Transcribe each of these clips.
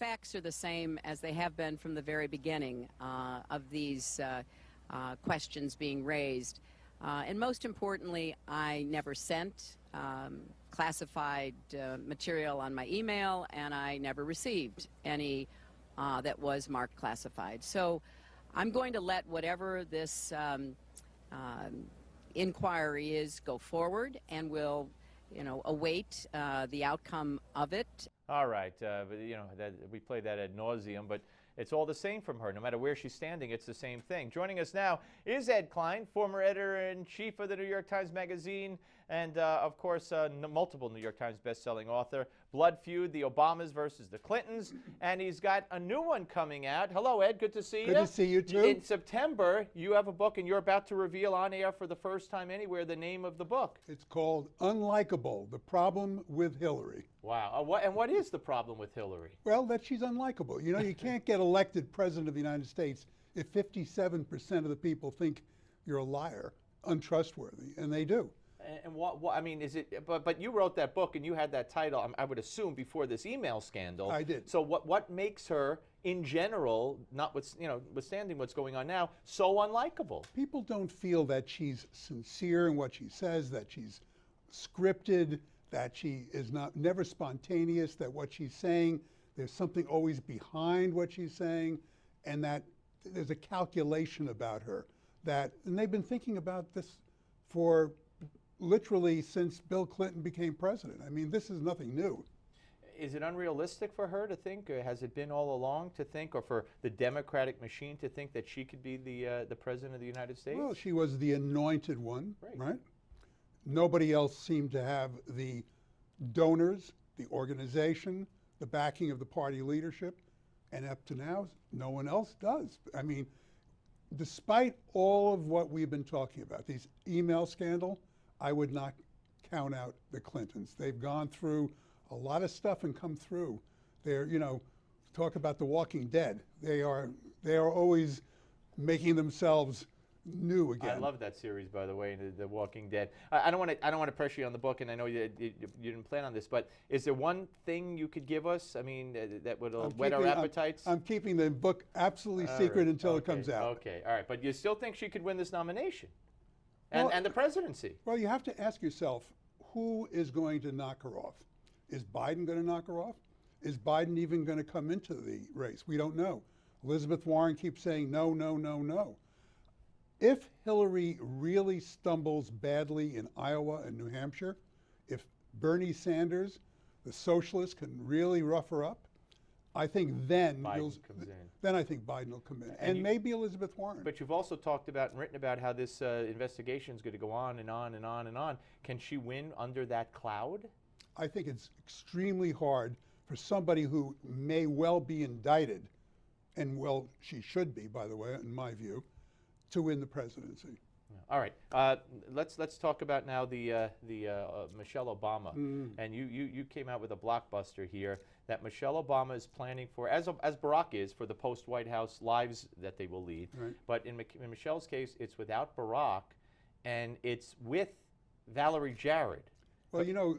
facts are the same as they have been from the very beginning of these questions being raised. And most importantly, I never sent classified material on my email, and I never received any that was marked classified. So I'm going to let whatever this inquiry is go forward, and we'll, await the outcome of it. All right, but, we play that ad nauseum, but it's all the same from her. No matter where she's standing, it's the same thing. Joining us now is Ed Klein, former editor-in-chief of the New York Times Magazine, and, of course, multiple New York Times best-selling author, Blood Feud, the Obamas versus the Clintons, and he's got a new one coming out. Hello, Ed. Good to see you. Good to see you, too. In September, you have a book, and you're about to reveal on air for the first time anywhere the name of the book. It's called Unlikable, The Problem with Hillary. Wow. And what is the problem with Hillary? Well, that she's unlikable. You can't get elected president of the United States if 57% of the people think you're a liar, untrustworthy, and they do. And what I mean, is it? But you wrote that book and you had that title, I would assume, before this email scandal. I did. So what makes her, in general, withstanding what's going on now, so unlikable? People don't feel that she's sincere in what she says, that she's scripted, that she is never spontaneous, that what she's saying, there's something always behind what she's saying, and that there's a calculation about her. And they've been thinking about this for literally since Bill Clinton became president. I mean, this is nothing new. Is it unrealistic for her to think, or has it been all along to think, or for the Democratic machine to think that she could be the president of the United States? Well, she was the anointed one, right? Nobody else seemed to have the donors, the organization, the backing of the party leadership, and up to now, no one else does. I mean, despite all of what we've been talking about, these email scandal, I would not count out the Clintons. They've gone through a lot of stuff and come through. They're, talk about The Walking Dead. They are always making themselves new again. I love that series, by the way, The Walking Dead. I don't want to pressure you on the book, and I know you didn't plan on this, but is there one thing you could give us? I mean, that would whet our appetites. I'm keeping the book absolutely secret until it comes out. Okay, all right, but you still think she could win this nomination, and the presidency? Well, you have to ask yourself, who is going to knock her off? Is Biden going to knock her off? Is Biden even going to come into the race? We don't know. Elizabeth Warren keeps saying no, no, no, no. If Hillary really stumbles badly in Iowa and New Hampshire, if Bernie Sanders, the socialist, can really rough her up, I think then I think Biden will come in, and maybe Elizabeth Warren. But you've also talked about and written about how this investigation is going to go on and on and on and on. Can she win under that cloud? I think it's extremely hard for somebody who may well be indicted, and well, she should be, by the way, in my view, to win the presidency. All right, let's talk about now the Michelle Obama, and you came out with a blockbuster here that Michelle Obama is planning for, as Barack is, for the post-White House lives that they will lead. Right. But in Michelle's case, it's without Barack, and it's with Valerie Jarrett. Well,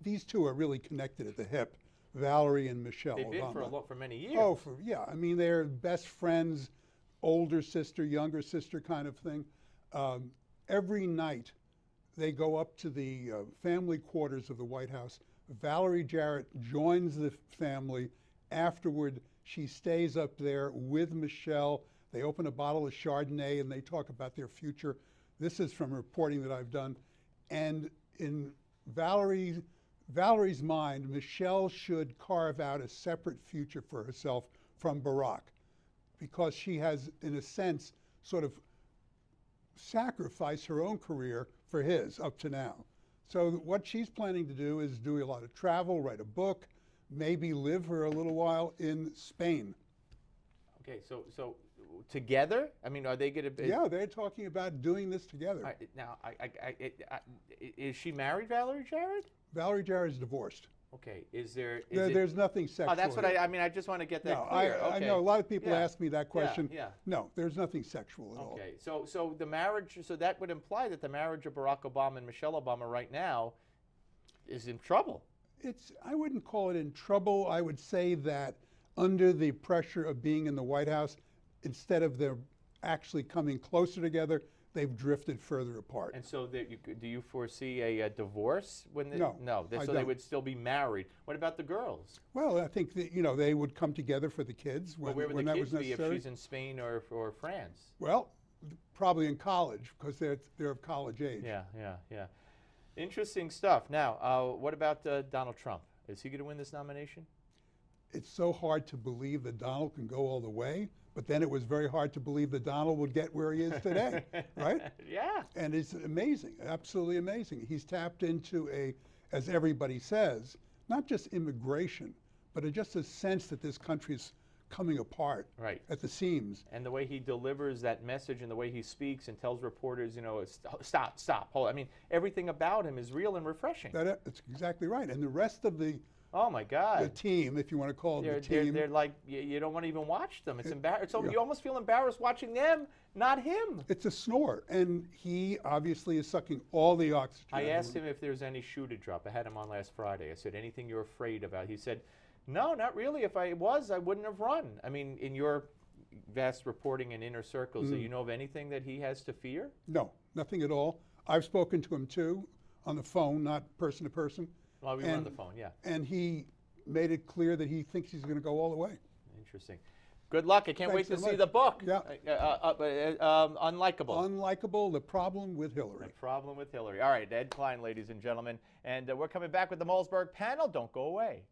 these two are really connected at the hip, Valerie and Michelle They've Obama. been for many years. Oh, I mean, they're best friends, older sister, younger sister kind of thing. Every night they go up to the family quarters of the White House. Valerie Jarrett joins the family. Afterward, she stays up there with Michelle. They open a bottle of Chardonnay and they talk about their future. This is from reporting that I've done. And in Valerie's mind, Michelle should carve out a separate future for herself from Barack, because she has, in a sense, sort of sacrificed her own career for his up to now. So what she's planning to do is do a lot of travel, write a book, maybe live for a little while in Spain. Okay, so together? I mean, are they going to be? Yeah, they're talking about doing this together. Now, is she married, Valerie Jarrett? Valerie Jarrett is divorced. Okay, there's nothing sexual. Oh, that's what I mean. I just want to get that clear. I know a lot of people ask me that question. Yeah. No, there's nothing sexual at all. Okay, so the marriage, so that would imply that the marriage of Barack Obama and Michelle Obama right now is in trouble. I wouldn't call it in trouble. I would say that under the pressure of being in the White House, instead of them actually coming closer together, they've drifted further apart. And so do you foresee a divorce when No, I so they don't. would still be married? What about the girls? Well, I think that, they would come together for the kids when, Well, where would when the that kids was be if necessary. she's in Spain or France? Well, probably in college, because they're of college age. Yeah. Interesting stuff. Now, what about Donald Trump? Is he going to win this nomination? It's so hard to believe that Donald can go all the way, but then it was very hard to believe that Donald would get where he is today, right? Yeah. And it's amazing, absolutely amazing. He's tapped into as everybody says, not just immigration, but just a sense that this country is coming apart at the seams. And the way he delivers that message and the way he speaks and tells reporters, stop, hold. I mean, everything about him is real and refreshing. That's exactly right. And the rest of the Oh my God! the team, if you want to call it the team, they're like you don't want to even watch them. It's embarrassing. You almost feel embarrassed watching them, not him. it's a snore, and he obviously is sucking all the oxygen. I asked him if there's any shoe to drop. I had him on last Friday. I said, anything you're afraid about? He said, no, not really. If I was, I wouldn't have run. I mean, in your vast reporting in inner circles, do you know of anything that he has to fear? No, nothing at all. I've spoken to him too, on the phone, not person to person. Well, we were on the phone, yeah. And he made it clear that he thinks he's going to go all the way. Interesting. Good luck. I can't wait to see the book. Yeah. Unlikable. Unlikable, The Problem with Hillary. The Problem with Hillary. All right, Ed Klein, ladies and gentlemen. And we're coming back with the Malzberg panel. Don't go away.